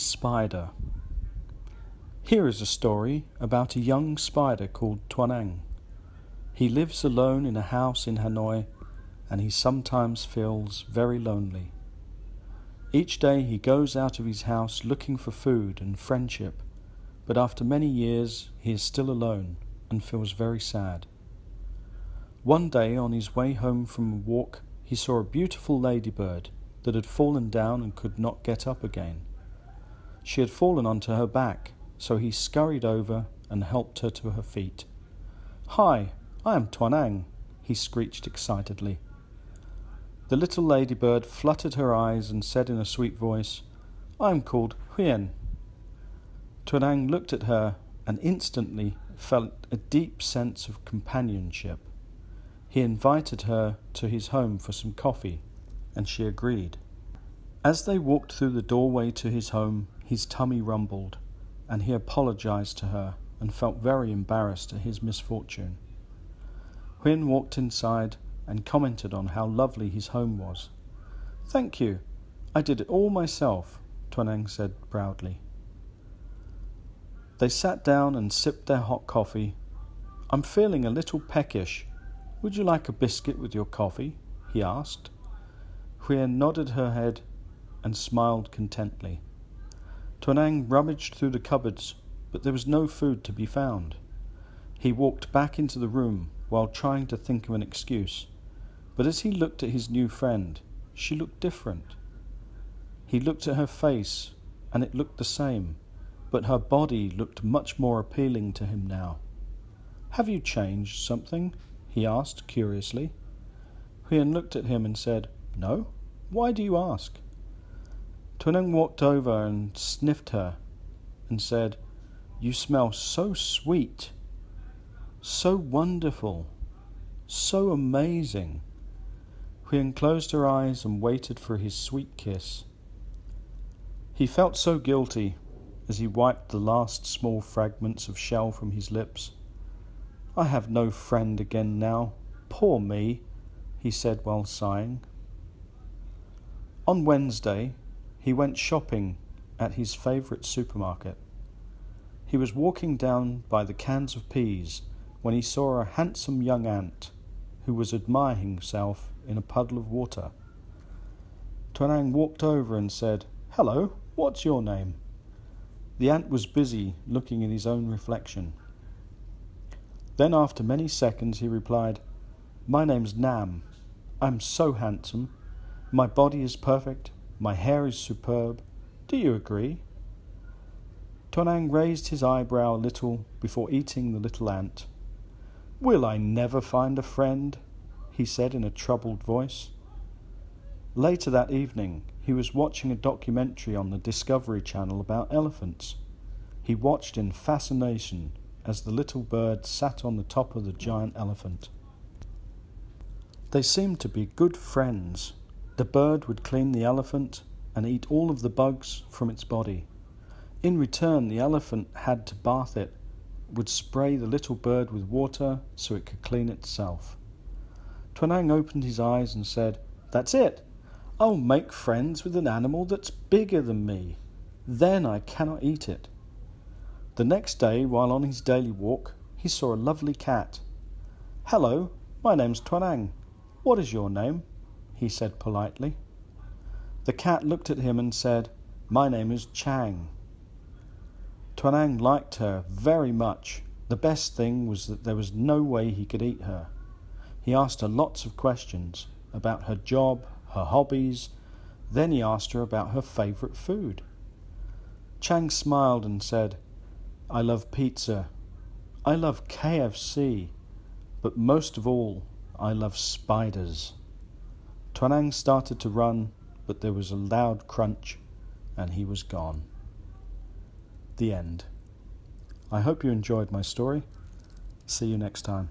Spider. Here is a story about a young spider called Tuanang. He lives alone in a house in Hanoi, and he sometimes feels very lonely. Each day he goes out of his house looking for food and friendship, but after many years he is still alone and feels very sad. One day on his way home from a walk, he saw a beautiful ladybird that had fallen down and could not get up again. She had fallen onto her back, so he scurried over and helped her to her feet. "Hi, I am Tuanang," he screeched excitedly. The little ladybird fluttered her eyes and said in a sweet voice, "I am called Huyen." Tuanang looked at her and instantly felt a deep sense of companionship. He invited her to his home for some coffee, and she agreed. As they walked through the doorway to his home, his tummy rumbled, and he apologized to her and felt very embarrassed at his misfortune. Huyen walked inside and commented on how lovely his home was. "Thank you, I did it all myself," Tuanang said proudly. They sat down and sipped their hot coffee. "I'm feeling a little peckish. Would you like a biscuit with your coffee?" he asked. Huyen nodded her head and smiled contently. Tuanang rummaged through the cupboards, but there was no food to be found. He walked back into the room while trying to think of an excuse, but as he looked at his new friend, she looked different. He looked at her face, and it looked the same, but her body looked much more appealing to him now. "Have you changed something?" he asked curiously. Huyen looked at him and said, "No? Why do you ask?" Tuanang walked over and sniffed her and said, "You smell so sweet, so wonderful, so amazing." Huyen closed her eyes and waited for his sweet kiss. He felt so guilty as he wiped the last small fragments of shell from his lips. "I have no friend again now. Poor me," he said while sighing. On Wednesday, he went shopping at his favourite supermarket. He was walking down by the cans of peas when he saw a handsome young ant who was admiring himself in a puddle of water. Tuanang walked over and said, "Hello, what's your name?" The ant was busy looking at his own reflection. Then after many seconds he replied, "My name's Nam. I'm so handsome. My body is perfect. My hair is superb. Do you agree?" Tuanang raised his eyebrow a little before eating the little ant. "Will I never find a friend?" he said in a troubled voice. Later that evening, he was watching a documentary on the Discovery Channel about elephants. He watched in fascination as the little bird sat on the top of the giant elephant. They seemed to be good friends. The bird would clean the elephant and eat all of the bugs from its body. In return, the elephant had to bath it, would spray the little bird with water so it could clean itself. Tuanang opened his eyes and said, "That's it. I'll make friends with an animal that's bigger than me. Then I cannot eat it." The next day, while on his daily walk, he saw a lovely cat. "Hello, my name's Tuanang. What is your name?" he said politely. The cat looked at him and said, "My name is Chang." Tuanang liked her very much. The best thing was that there was no way he could eat her. He asked her lots of questions about her job, her hobbies. Then he asked her about her favourite food. Chang smiled and said, "I love pizza. I love KFC. But most of all, I love spiders." Tuanang started to run, but there was a loud crunch, and he was gone. The end. I hope you enjoyed my story. See you next time.